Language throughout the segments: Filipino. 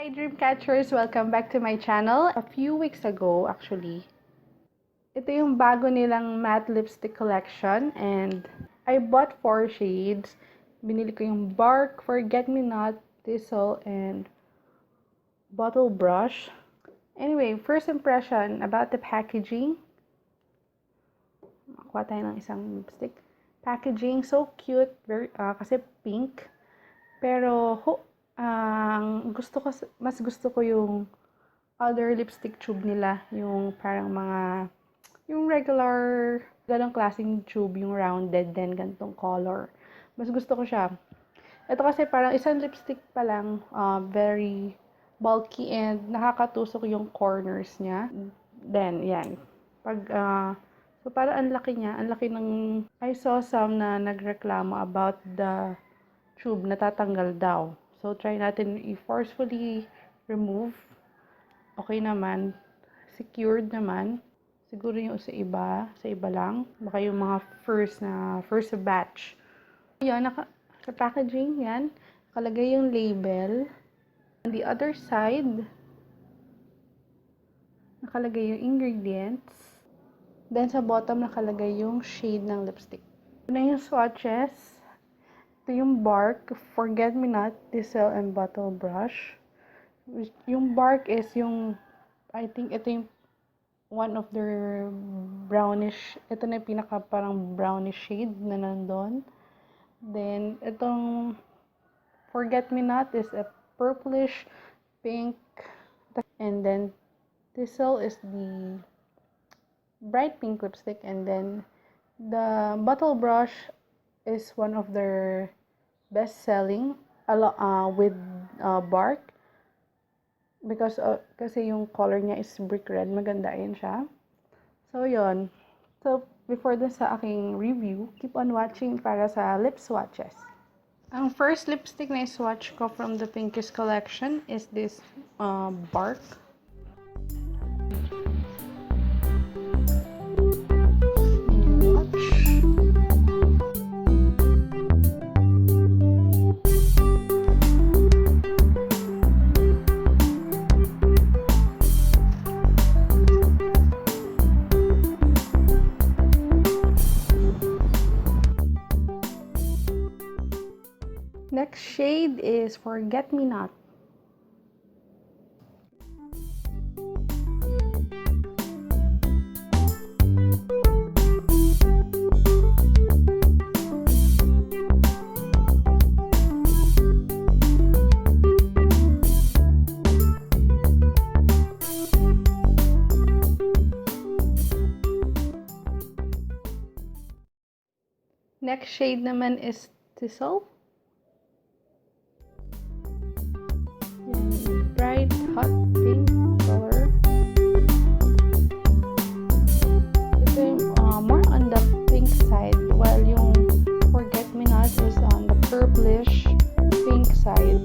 Hi Dreamcatchers! Welcome back to my channel. A few weeks ago, actually, ito yung bago nilang matte lipstick collection and I bought 4 shades. Binili ko yung Bark, Forget Me Not, Thistle, and Bottle Brush. Anyway, first impression about the packaging. Makuha tayo ng isang lipstick. Packaging, so cute, very, kasi pink. Pero, mas gusto ko yung other lipstick tube nila. Yung parang yung regular, ganong klaseng tube, yung rounded din, ganitong color. Mas gusto ko siya. Ito kasi parang isang lipstick pa lang, very bulky and nakakatusok yung corners niya. Then, yan. So parang ang laki niya, ang laki ng, I saw some na nagreklamo about the tube, natatanggal daw. So, try natin i-forcefully remove. Okay naman. Secured naman. Siguro yung sa iba lang. Baka yung mga first batch. Yan, sa packaging, yan. Nakalagay yung label. On the other side, nakalagay yung ingredients. Then, sa bottom, nakalagay yung shade ng lipstick. Ito na yung swatches. Ito yung Bark, Forget Me Not, Thistle, and Bottle Brush. Yung Bark is I think ito yung one of their brownish, ito na yung pinaka parang brownish shade na nandun. Then, itong Forget Me Not is a purplish pink. And then, Thistle is the bright pink lipstick. And then, the Bottle Brush is one of their best-selling with Bark because kasi yung color niya is brick red, maganda yun siya. So yun. So before sa aking review, keep on watching para sa lip swatches. Ang first lipstick na swatch ko from the Pinkies collection is this Bark. Next shade is Forget Me Not. Next shade naman is Thistle. Bright hot pink color. Ito yung more on the pink side, while yung Forget Me Not is on the purplish pink side.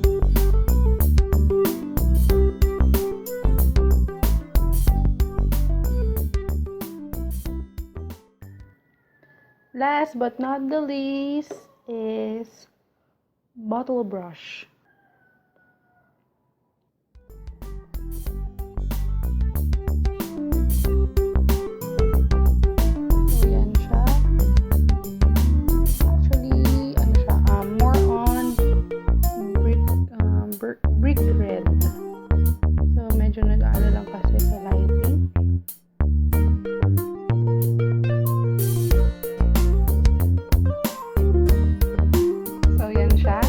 Last but not the least is Bottle Brush. Brick red. So, medyo nag-ano lang kasi sa lighting. So, yan siya.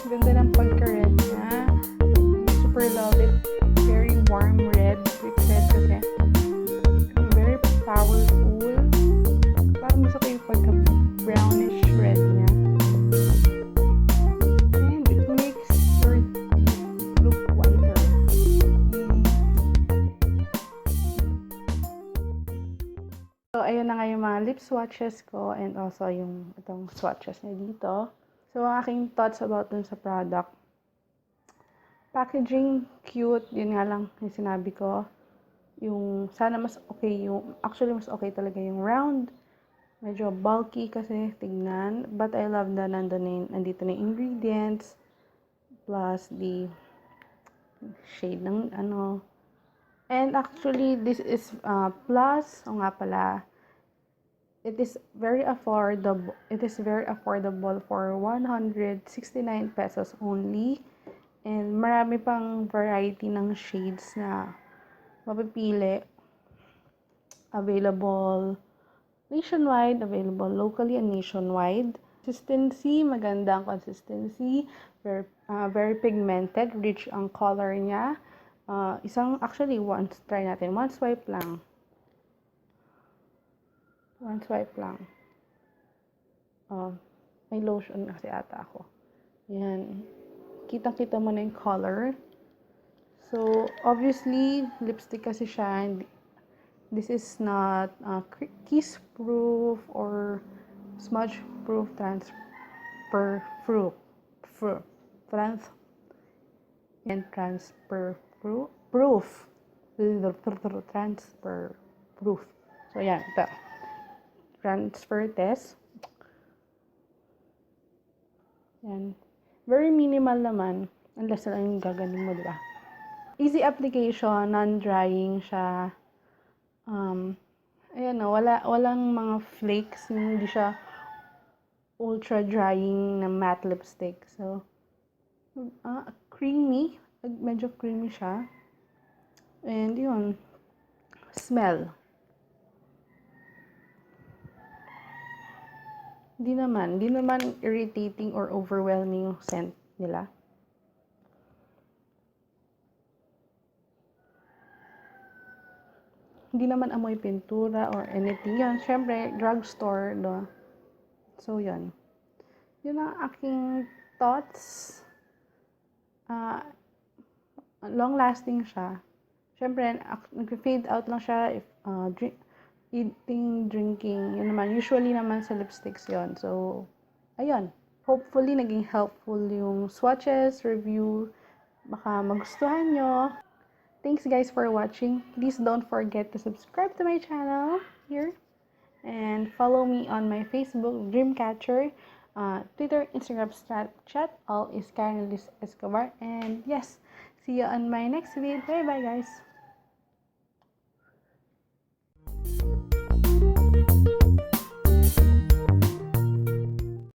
Ganda ng pagka-red niya. Super love it. Very warm red. Brick red kasi. Very powerful. Parang gusto ko yung pagka-brownish red niya. So, ayun na nga yung mga lip swatches ko and also yung itong swatches niya dito. So, ang aking thoughts about dun sa product. Packaging, cute. Yun nga lang yung sinabi ko. Yung, sana mas okay actually mas okay talaga yung round. Medyo bulky kasi tignan. But I love na nandito na yung ingredients. plus the shade ng ano. And actually, this is plus, o nga pala, it is very affordable. It is very affordable for 169 pesos only. And marami pang variety ng shades na mapipili. Available nationwide, available locally and nationwide. Consistency, maganda ang consistency. Very pigmented, rich ang color niya. Actually, try natin. One swipe lang. One swipe lang. May lotion kasi ata ako. Yan. Kitang-kita mo na yung color. So, obviously, lipstick kasi siya. This is not kiss-proof or smudge-proof, transfer-proof. Transfer-proof. Transfer-proof. So, yan. Ito. Transfer test. Yan. Very minimal naman. Unless na lang yung gagaling mo, diba? Easy application, non-drying siya. Ayan o, walang mga flakes. Hindi siya ultra drying na matte lipstick. So, creamy. Medyo creamy siya. And yun, smell. Di naman irritating or overwhelming yung scent nila. Hindi naman amoy pintura or anything. Yan, syempre, drugstore, no? So, yan. Yun ang aking thoughts. Long-lasting siya. Syempre, nag-fade out lang siya if eating, drinking. Yun naman. Usually naman sa lipsticks yon. So, ayun. Hopefully, naging helpful yung swatches, review. Baka magustuhan nyo. Thanks guys for watching. Please don't forget to subscribe to my channel here. And follow me on my Facebook, Dreamcatcher, Twitter, Instagram, Snapchat. All is Karen Elise Escobar. And yes, see you on my next video. Bye bye guys.